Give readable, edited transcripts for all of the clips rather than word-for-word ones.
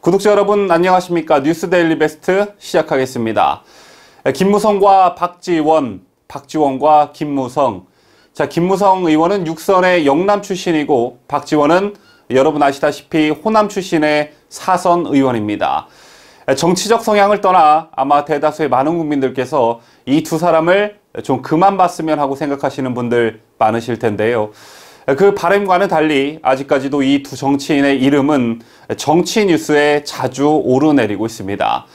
구독자 여러분 안녕하십니까? 뉴스데일리 베스트 시작하겠습니다. 김무성과 박지원, 박지원과 김무성. 자, 김무성 의원은 육선의 영남 출신이고 박지원은 여러분 아시다시피 호남 출신의 사선 의원입니다. 정치적 성향을 떠나 아마 대다수의 많은 국민들께서 이 두 사람을 좀 그만 봤으면 하고 생각하시는 분들 많으실 텐데요. 그 바람과는 달리 아직까지도 이 두 정치인의 이름은 정치 뉴스에 자주 오르내리고 있습니다.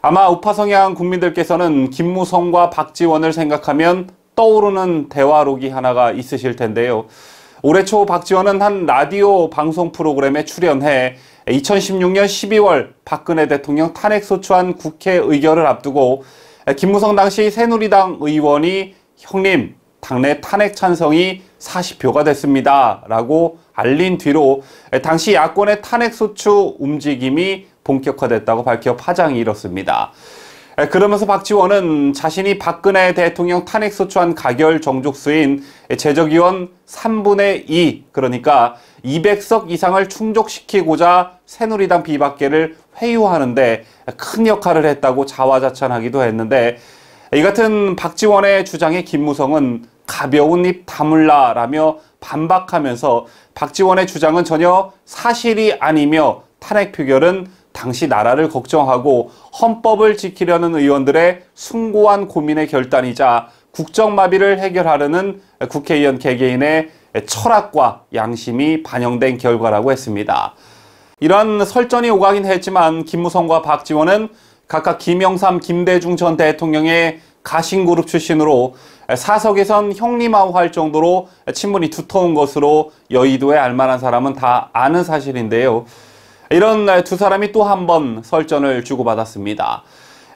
아마 우파 성향 국민들께서는 김무성과 박지원을 생각하면 떠오르는 대화록이 하나가 있으실 텐데요. 올해 초 박지원은 한 라디오 방송 프로그램에 출연해 2016년 12월 박근혜 대통령 탄핵소추안 국회 의결을 앞두고 김무성 당시 새누리당 의원이 형님 당내 탄핵 찬성이 40표가 됐습니다 라고 알린 뒤로 당시 야권의 탄핵소추 움직임이 본격화됐다고 밝혀 파장이 일었습니다. 그러면서 박지원은 자신이 박근혜 대통령 탄핵소추안 가결 정족수인 제적의원 3분의 2, 그러니까 200석 이상을 충족시키고자 새누리당 비박계를 회유하는데 큰 역할을 했다고 자화자찬하기도 했는데, 이 같은 박지원의 주장에 김무성은 가벼운 입 다물라라며 반박하면서 박지원의 주장은 전혀 사실이 아니며 탄핵 표결은 당시 나라를 걱정하고 헌법을 지키려는 의원들의 숭고한 고민의 결단이자 국정마비를 해결하려는 국회의원 개개인의 철학과 양심이 반영된 결과라고 했습니다. 이런 설전이 오가긴 했지만 김무성과 박지원은 각각 김영삼, 김대중 전 대통령의 가신그룹 출신으로 사석에선 형님하고 할 정도로 친분이 두터운 것으로 여의도에 알만한 사람은 다 아는 사실인데요. 이런 두 사람이 또 한 번 설전을 주고받았습니다.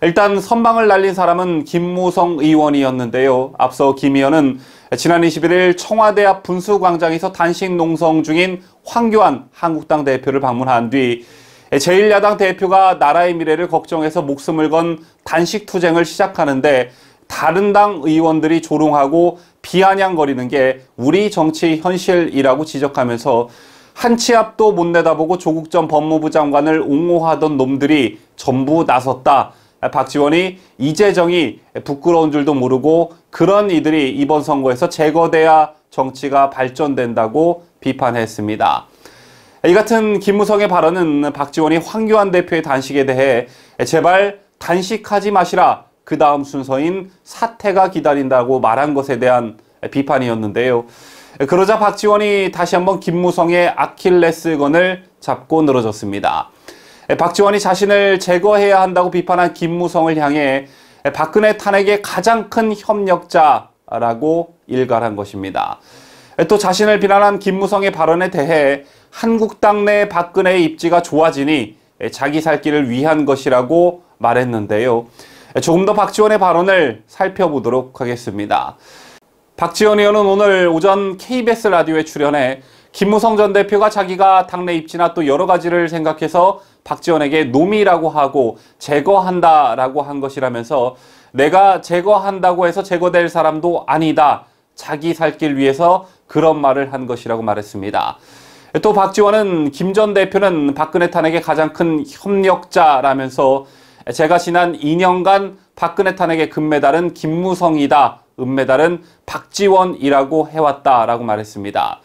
일단 선방을 날린 사람은 김무성 의원이었는데요. 앞서 김 의원은 지난 21일 청와대 앞 분수광장에서 단식 농성 중인 황교안 한국당 대표를 방문한 뒤 제1야당 대표가 나라의 미래를 걱정해서 목숨을 건 단식 투쟁을 시작하는데 다른 당 의원들이 조롱하고 비아냥거리는 게 우리 정치 현실이라고 지적하면서 한 치 앞도 못 내다보고 조국 전 법무부 장관을 옹호하던 놈들이 전부 나섰다. 박지원이 이재정이 부끄러운 줄도 모르고 그런 이들이 이번 선거에서 제거돼야 정치가 발전된다고 비판했습니다. 이 같은 김무성의 발언은 박지원이 황교안 대표의 단식에 대해 제발 단식하지 마시라, 그 다음 순서인 사퇴가 기다린다고 말한 것에 대한 비판이었는데요. 그러자 박지원이 다시 한번 김무성의 아킬레스건을 잡고 늘어졌습니다. 박지원이 자신을 제거해야 한다고 비판한 김무성을 향해 박근혜 탄핵의 가장 큰 협력자라고 일갈한 것입니다. 또 자신을 비난한 김무성의 발언에 대해 한국당 내 박근혜의 입지가 좋아지니 자기 살 길을 위한 것이라고 말했는데요. 조금 더 박지원의 발언을 살펴보도록 하겠습니다. 박지원 의원은 오늘 오전 KBS 라디오에 출연해 김무성 전 대표가 자기가 당내 입지나 또 여러 가지를 생각해서 박지원에게 놈이라고 하고 제거한다라고 한 것이라면서 내가 제거한다고 해서 제거될 사람도 아니다. 자기 살 길 위해서 그런 말을 한 것이라고 말했습니다. 또 박지원은 김 전 대표는 박근혜 탄핵의 가장 큰 협력자라면서 제가 지난 2년간 박근혜 탄핵의 금메달은 김무성이다, 은메달은 박지원이라고 해왔다라고 말했습니다.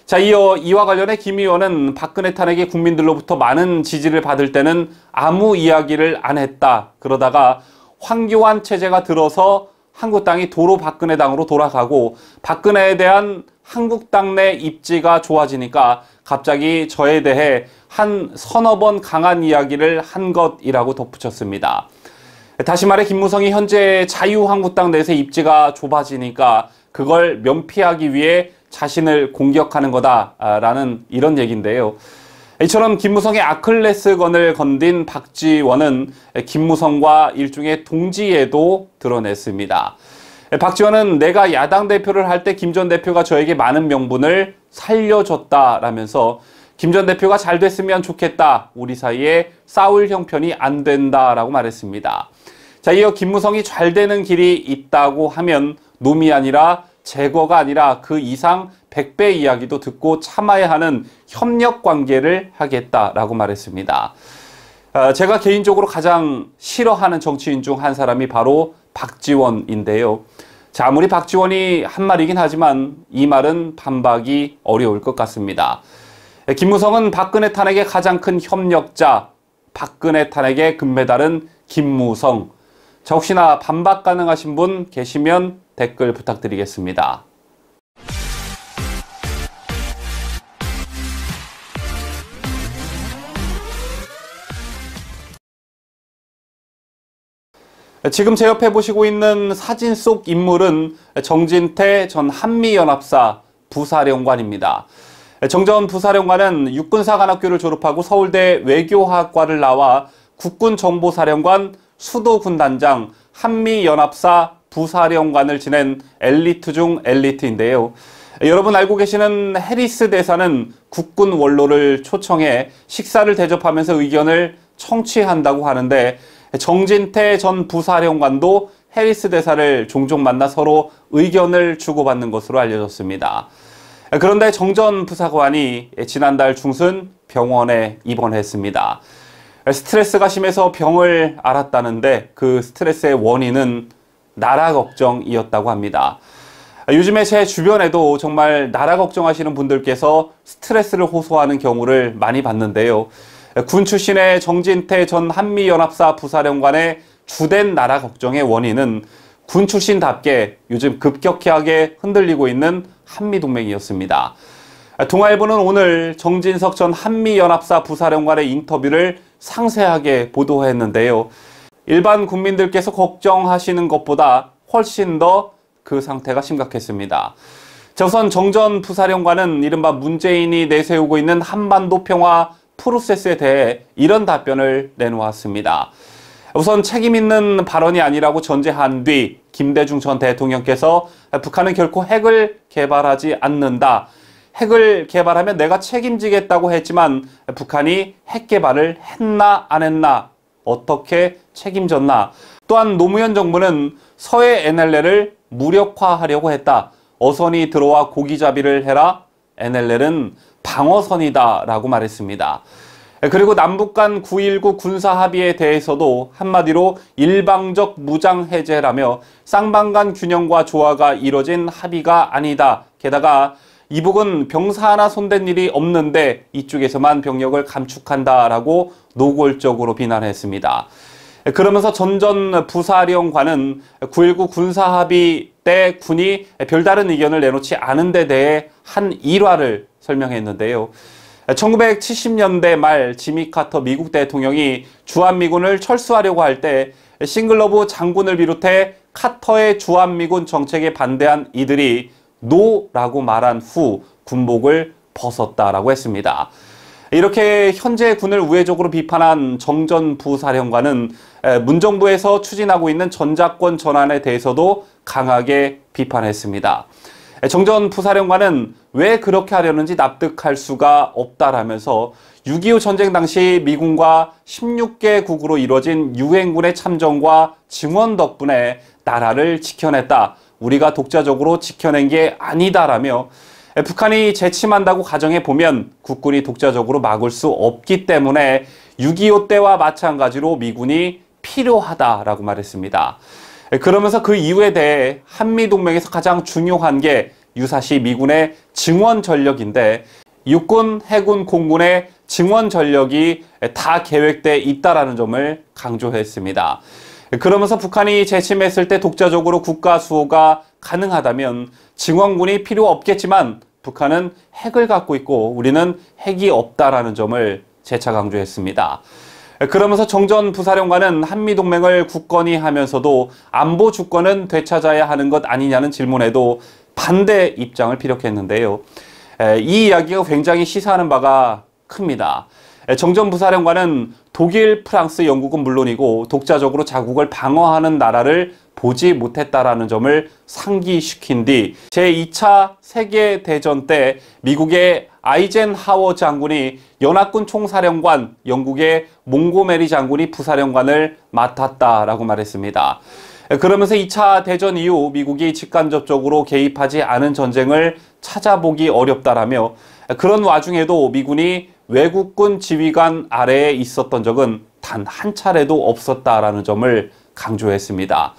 자, 이어 이와 관련해 김 의원은 박근혜 탄핵이 국민들로부터 많은 지지를 받을 때는 아무 이야기를 안 했다. 그러다가 황교안 체제가 들어서 한국당이 도로 박근혜당으로 돌아가고 박근혜에 대한 한국당 내 입지가 좋아지니까 갑자기 저에 대해 한 서너 번 강한 이야기를 한 것이라고 덧붙였습니다. 다시 말해 김무성이 현재 자유한국당 내에서 입지가 좁아지니까 그걸 면피하기 위해 자신을 공격하는 거다라는 이런 얘기인데요. 이처럼 김무성의 아킬레스건을 건든 박지원은 김무성과 일종의 동지애도 드러냈습니다. 박지원은 내가 야당 대표를 할 때 김 전 대표가 저에게 많은 명분을 살려줬다라면서 김 전 대표가 잘 됐으면 좋겠다, 우리 사이에 싸울 형편이 안 된다라고 말했습니다. 자, 이어 김무성이 잘 되는 길이 있다고 하면 놈이 아니라 제거가 아니라 그 이상 100배 이야기도 듣고 참아야 하는 협력 관계를 하겠다라고 말했습니다. 제가 개인적으로 가장 싫어하는 정치인 중 한 사람이 바로 박지원인데요. 자, 아무리 박지원이 한 말이긴 하지만 이 말은 반박이 어려울 것 같습니다. 김무성은 박근혜 탄핵의 가장 큰 협력자, 박근혜 탄핵의 금메달은 김무성. 자, 혹시나 반박 가능하신 분 계시면 댓글 부탁드리겠습니다. 지금 제 옆에 보시고 있는 사진 속 인물은 정진태 전 한미연합사 부사령관입니다. 정 전 부사령관은 육군사관학교를 졸업하고 서울대 외교학과를 나와 국군정보사령관, 수도군단장, 한미연합사 부사령관을 지낸 엘리트 중 엘리트인데요. 여러분 알고 계시는 해리스 대사는 국군 원로를 초청해 식사를 대접하면서 의견을 청취한다고 하는데 정진태 전 부사령관도 해리스 대사를 종종 만나 서로 의견을 주고받는 것으로 알려졌습니다. 그런데 정 전 부사관이 지난달 중순 병원에 입원했습니다. 스트레스가 심해서 병을 앓았다는데 그 스트레스의 원인은 나라 걱정이었다고 합니다. 요즘에 제 주변에도 정말 나라 걱정하시는 분들께서 스트레스를 호소하는 경우를 많이 봤는데요. 군 출신의 정진태 전 한미연합사 부사령관의 주된 나라 걱정의 원인은 군 출신답게 요즘 급격하게 흔들리고 있는 한미동맹이었습니다. 동아일보는 오늘 정진석 전 한미연합사 부사령관의 인터뷰를 상세하게 보도했는데요. 일반 국민들께서 걱정하시는 것보다 훨씬 더 그 상태가 심각했습니다. 자, 우선 정 전 부사령관은 이른바 문재인이 내세우고 있는 한반도 평화 프로세스에 대해 이런 답변을 내놓았습니다. 우선 책임 있는 발언이 아니라고 전제한 뒤 김대중 전 대통령께서 북한은 결코 핵을 개발하지 않는다. 핵을 개발하면 내가 책임지겠다고 했지만 북한이 핵 개발을 했나 안 했나 어떻게 책임졌나. 또한 노무현 정부는 서해 NLL을 무력화하려고 했다. 어선이 들어와 고기잡이를 해라. NLL은 방어선이다 라고 말했습니다. 그리고 남북 간 9.19 군사합의에 대해서도 한마디로 일방적 무장해제라며 쌍방간 균형과 조화가 이뤄진 합의가 아니다. 게다가 이북은 병사 하나 손댄 일이 없는데 이쪽에서만 병력을 감축한다라고 노골적으로 비난했습니다. 그러면서 전 부사령관은 9.19 군사합의 때 군이 별다른 의견을 내놓지 않은 데 대해 한 일화를 설명했는데요. 1970년대 말 지미 카터 미국 대통령이 주한미군을 철수하려고 할 때 싱글러브 장군을 비롯해 카터의 주한미군 정책에 반대한 이들이 노라고 말한 후 군복을 벗었다라고 했습니다. 이렇게 현재 군을 우회적으로 비판한 정 전 부사령관은 문정부에서 추진하고 있는 전자권 전환에 대해서도 강하게 비판했습니다. 정 전 부사령관은 왜 그렇게 하려는지 납득할 수가 없다라면서 6.25 전쟁 당시 미군과 16개국으로 이뤄진 유엔군의 참전과 증원 덕분에 나라를 지켜냈다. 우리가 독자적으로 지켜낸 게 아니다라며 북한이 재침한다고 가정해보면 국군이 독자적으로 막을 수 없기 때문에 6.25 때와 마찬가지로 미군이 필요하다라고 말했습니다. 그러면서 그 이유에 대해 한미동맹에서 가장 중요한 게 유사시 미군의 증원 전력인데 육군, 해군, 공군의 증원 전력이 다 계획돼 있다라는 점을 강조했습니다. 그러면서 북한이 재침했을 때 독자적으로 국가 수호가 가능하다면 증원군이 필요 없겠지만 북한은 핵을 갖고 있고 우리는 핵이 없다라는 점을 재차 강조했습니다. 그러면서 정 전 부사령관은 한미동맹을 굳건히 하면서도 안보 주권은 되찾아야 하는 것 아니냐는 질문에도 반대 입장을 피력했는데요. 이 이야기가 굉장히 시사하는 바가 큽니다. 정 전 부사령관은 독일, 프랑스, 영국은 물론이고 독자적으로 자국을 방어하는 나라를 보지 못했다라는 점을 상기시킨 뒤 제2차 세계대전 때 미국의 아이젠하워 장군이 연합군 총사령관, 영국의 몽고메리 장군이 부사령관을 맡았다라고 말했습니다. 그러면서 2차 대전 이후 미국이 직간접적으로 개입하지 않은 전쟁을 찾아보기 어렵다라며 그런 와중에도 미군이 외국군 지휘관 아래에 있었던 적은 단 한 차례도 없었다라는 점을 강조했습니다.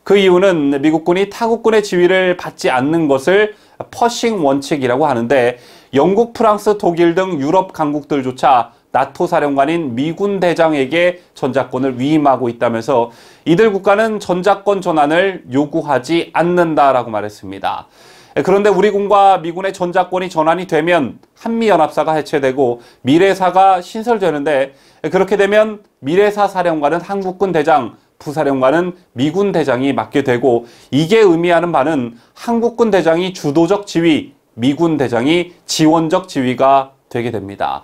그 이유는 미국군이 타국군의 지휘를 받지 않는 것을 퍼싱 원칙이라고 하는데, 영국, 프랑스, 독일 등 유럽 강국들조차 나토 사령관인 미군 대장에게 전작권을 위임하고 있다면서 이들 국가는 전작권 전환을 요구하지 않는다라고 말했습니다. 그런데 우리 군과 미군의 전작권이 전환이 되면 한미연합사가 해체되고 미래사가 신설되는데, 그렇게 되면 미래사 사령관은 한국군 대장, 부사령관은 미군 대장이 맡게 되고, 이게 의미하는 바는 한국군 대장이 주도적 지휘, 미군 대장이 지원적 지휘가 되게 됩니다.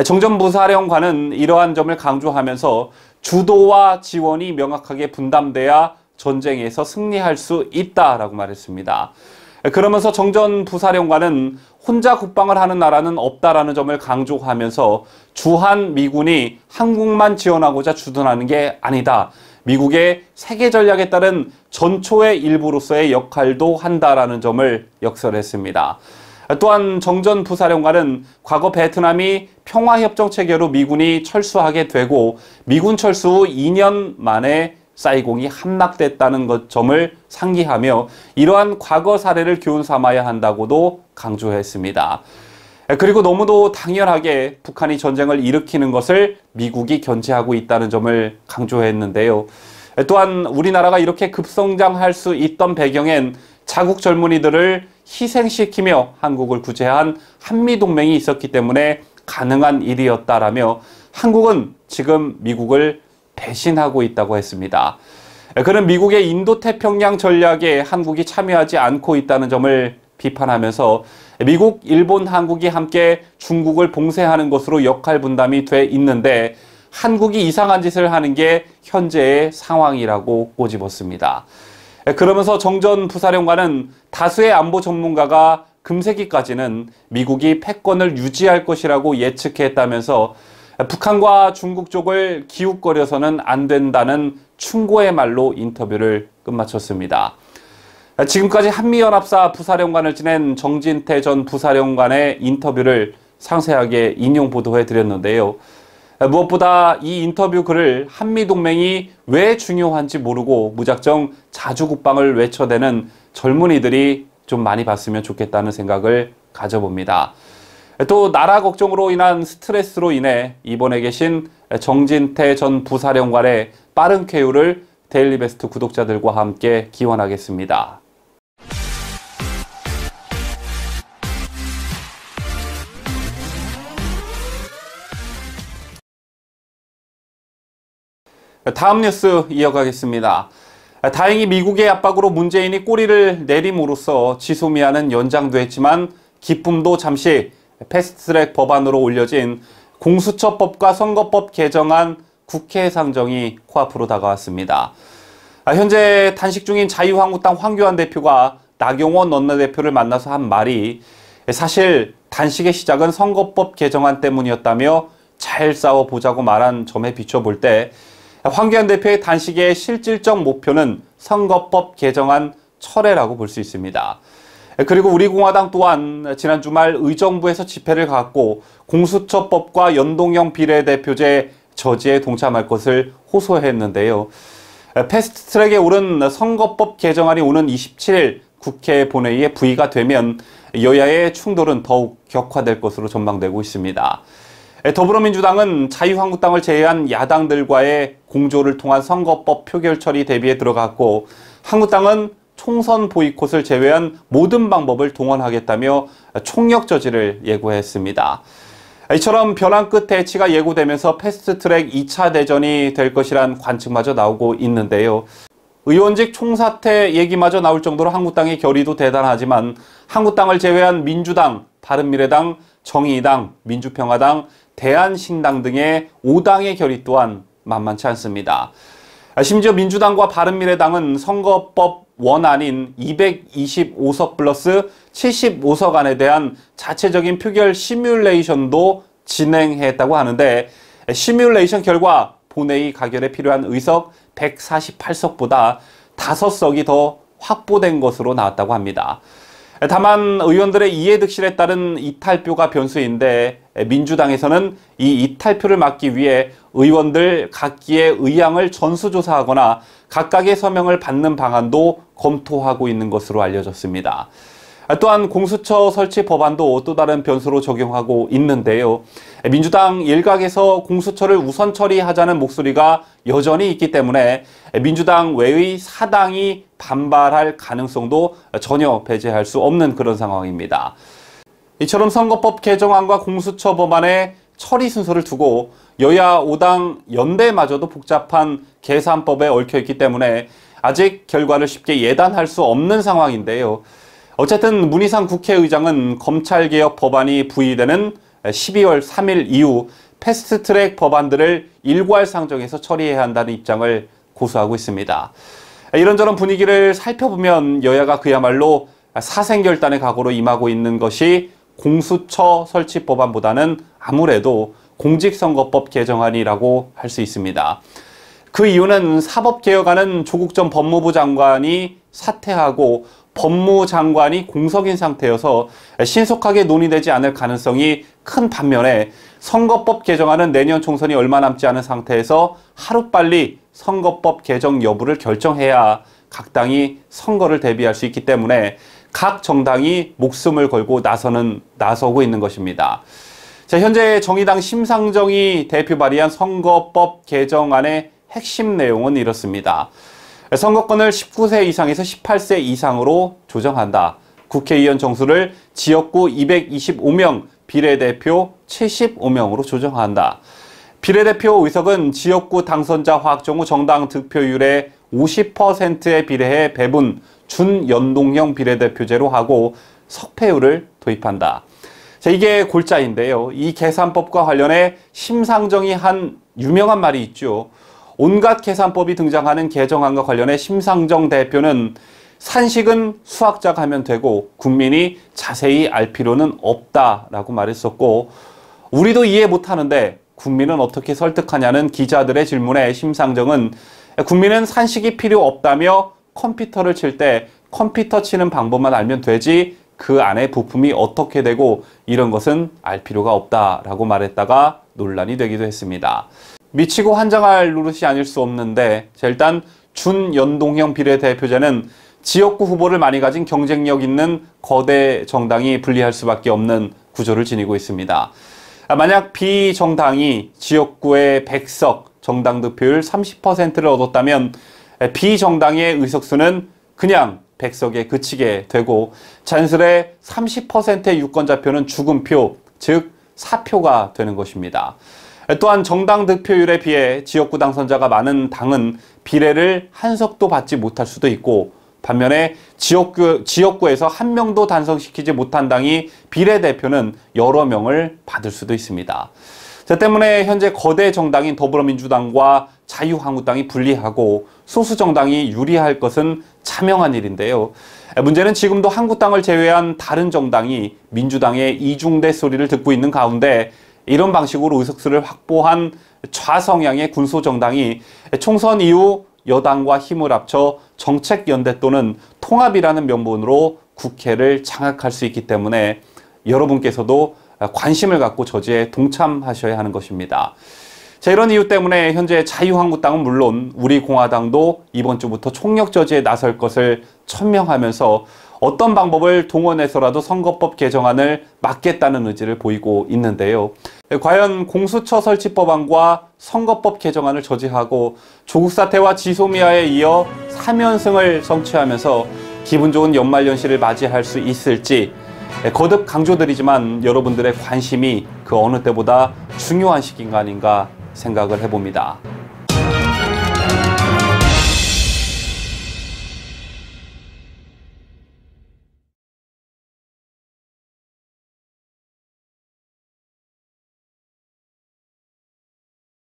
정전 부사령관은 이러한 점을 강조하면서 주도와 지원이 명확하게 분담돼야 전쟁에서 승리할 수 있다라고 말했습니다. 그러면서 정전 부사령관은 혼자 국방을 하는 나라는 없다라는 점을 강조하면서 주한 미군이 한국만 지원하고자 주둔하는 게 아니다. 미국의 세계 전략에 따른 전초의 일부로서의 역할도 한다라는 점을 역설했습니다. 또한 정전 부사령관은 과거 베트남이 평화협정 체결로 미군이 철수하게 되고 미군 철수 후 2년 만에 사이공이 함락됐다는 점을 상기하며 이러한 과거 사례를 교훈 삼아야 한다고도 강조했습니다. 그리고 너무도 당연하게 북한이 전쟁을 일으키는 것을 미국이 견제하고 있다는 점을 강조했는데요. 또한 우리나라가 이렇게 급성장할 수 있던 배경엔 자국 젊은이들을 희생시키며 한국을 구제한 한미동맹이 있었기 때문에 가능한 일이었다라며 한국은 지금 미국을 배신하고 있다고 했습니다. 그는 미국의 인도태평양 전략에 한국이 참여하지 않고 있다는 점을 비판하면서 미국, 일본, 한국이 함께 중국을 봉쇄하는 것으로 역할 분담이 돼 있는데 한국이 이상한 짓을 하는 게 현재의 상황이라고 꼬집었습니다. 그러면서 정전 부사령관은 다수의 안보 전문가가 금세기까지는 미국이 패권을 유지할 것이라고 예측했다면서 북한과 중국 쪽을 기웃거려서는 안 된다는 충고의 말로 인터뷰를 끝마쳤습니다. 지금까지 한미연합사 부사령관을 지낸 정진태 전 부사령관의 인터뷰를 상세하게 인용 보도해 드렸는데요. 무엇보다 이 인터뷰 글을 한미동맹이 왜 중요한지 모르고 무작정 자주국방을 외쳐대는 젊은이들이 좀 많이 봤으면 좋겠다는 생각을 가져봅니다. 또 나라 걱정으로 인한 스트레스로 인해 입원해 계신 정진태 전 부사령관의 빠른 쾌유를 데일리베스트 구독자들과 함께 기원하겠습니다. 다음 뉴스 이어가겠습니다. 다행히 미국의 압박으로 문재인이 꼬리를 내림으로써 지소미아는 연장됐지만 기쁨도 잠시 패스트트랙 법안으로 올려진 공수처법과 선거법 개정안 국회 상정이 코앞으로 다가왔습니다. 현재 단식 중인 자유한국당 황교안 대표가 나경원 원내대표를 만나서 한 말이 사실 단식의 시작은 선거법 개정안 때문이었다며 잘 싸워보자고 말한 점에 비춰볼 때 황교안 대표의 단식의 실질적 목표는 선거법 개정안 철회라고 볼 수 있습니다. 그리고 우리 공화당 또한 지난 주말 의정부에서 집회를 갖고 공수처법과 연동형 비례대표제 저지에 동참할 것을 호소했는데요. 패스트트랙에 오른 선거법 개정안이 오는 27일 국회 본회의에 부의가 되면 여야의 충돌은 더욱 격화될 것으로 전망되고 있습니다. 더불어민주당은 자유한국당을 제외한 야당들과의 공조를 통한 선거법 표결 처리 대비에 들어갔고 한국당은 총선 보이콧을 제외한 모든 방법을 동원하겠다며 총력 저지를 예고했습니다. 이처럼 벼랑 끝 대치가 예고되면서 패스트트랙 2차 대전이 될 것이란 관측마저 나오고 있는데요. 의원직 총사퇴 얘기마저 나올 정도로 한국당의 결의도 대단하지만 한국당을 제외한 민주당, 바른미래당, 정의당, 민주평화당, 대한신당 등의 5당의 결의 또한 만만치 않습니다. 심지어 민주당과 바른미래당은 선거법 원안인 225석 플러스 75석 안에 대한 자체적인 표결 시뮬레이션도 진행했다고 하는데 시뮬레이션 결과 본회의 가결에 필요한 의석 148석보다 5석이 더 확보된 것으로 나왔다고 합니다. 다만 의원들의 이해득실에 따른 이탈표가 변수인데 민주당에서는 이 이탈표를 막기 위해 의원들 각기의 의향을 전수조사하거나 각각의 서명을 받는 방안도 검토하고 있는 것으로 알려졌습니다. 또한 공수처 설치 법안도 또 다른 변수로 적용하고 있는데요. 민주당 일각에서 공수처를 우선 처리하자는 목소리가 여전히 있기 때문에 민주당 외의 사당이 반발할 가능성도 전혀 배제할 수 없는 그런 상황입니다. 이처럼 선거법 개정안과 공수처 법안의 처리 순서를 두고 여야 5당 연대마저도 복잡한 계산법에 얽혀있기 때문에 아직 결과를 쉽게 예단할 수 없는 상황인데요. 어쨌든 문희상 국회의장은 검찰개혁 법안이 부의되는 12월 3일 이후 패스트트랙 법안들을 일괄상정해서 처리해야 한다는 입장을 고수하고 있습니다. 이런저런 분위기를 살펴보면 여야가 그야말로 사생결단의 각오로 임하고 있는 것이 공수처 설치 법안보다는 아무래도 공직선거법 개정안이라고 할 수 있습니다. 그 이유는 사법개혁안은 조국 전 법무부 장관이 사퇴하고 법무장관이 공석인 상태여서 신속하게 논의되지 않을 가능성이 큰 반면에 선거법 개정안은 내년 총선이 얼마 남지 않은 상태에서 하루빨리 선거법 개정 여부를 결정해야 각 당이 선거를 대비할 수 있기 때문에 각 정당이 목숨을 걸고 나서고 있는 것입니다. 자, 현재 정의당 심상정이 대표 발의한 선거법 개정안의 핵심 내용은 이렇습니다. 선거권을 19세 이상에서 18세 이상으로 조정한다. 국회의원 정수를 지역구 225명, 비례대표 75명으로 조정한다. 비례대표 의석은 지역구 당선자 확정 후 정당 득표율의 50%에 비례해 배분, 준연동형 비례대표제로 하고 석패율을 도입한다. 자, 이게 골자인데요. 이 계산법과 관련해 심상정이 한 유명한 말이 있죠. 온갖 계산법이 등장하는 개정안과 관련해 심상정 대표는 산식은 수학자가 하면 되고 국민이 자세히 알 필요는 없다라고 말했었고, 우리도 이해 못하는데 국민은 어떻게 설득하냐는 기자들의 질문에 심상정은 국민은 산식이 필요 없다며 컴퓨터를 칠 때 컴퓨터 치는 방법만 알면 되지 그 안에 부품이 어떻게 되고 이런 것은 알 필요가 없다라고 말했다가 논란이 되기도 했습니다. 미치고 환장할 노릇이 아닐 수 없는데, 일단 준연동형 비례대표제는 지역구 후보를 많이 가진 경쟁력 있는 거대 정당이 분리할 수밖에 없는 구조를 지니고 있습니다. 만약 비정당이 지역구의 100석, 정당 득표율 30%를 얻었다면 비정당의 의석수는 그냥 100석에 그치게 되고 자연스레 30%의 유권자표는 죽은 표, 즉 사표가 되는 것입니다. 또한 정당 득표율에 비해 지역구 당선자가 많은 당은 비례를 한 석도 받지 못할 수도 있고, 반면에 지역구에서 한 명도 단성시키지 못한 당이 비례대표는 여러 명을 받을 수도 있습니다. 자, 때문에 현재 거대 정당인 더불어민주당과 자유한국당이 분리하고 소수 정당이 유리할 것은 자명한 일인데요. 문제는 지금도 한국당을 제외한 다른 정당이 민주당의 이중대 소리를 듣고 있는 가운데 이런 방식으로 의석수를 확보한 좌성향의 군소정당이 총선 이후 여당과 힘을 합쳐 정책연대 또는 통합이라는 명분으로 국회를 장악할 수 있기 때문에 여러분께서도 관심을 갖고 저지에 동참하셔야 하는 것입니다. 자, 이런 이유 때문에 현재 자유한국당은 물론 우리공화당도 이번 주부터 총력 저지에 나설 것을 천명하면서 어떤 방법을 동원해서라도 선거법 개정안을 막겠다는 의지를 보이고 있는데요. 과연 공수처 설치 법안과 선거법 개정안을 저지하고 조국 사태와 지소미아에 이어 3연승을 성취하면서 기분 좋은 연말연시를 맞이할 수 있을지 거듭 강조드리지만 여러분들의 관심이 그 어느 때보다 중요한 시기가 아닌가 생각을 해봅니다.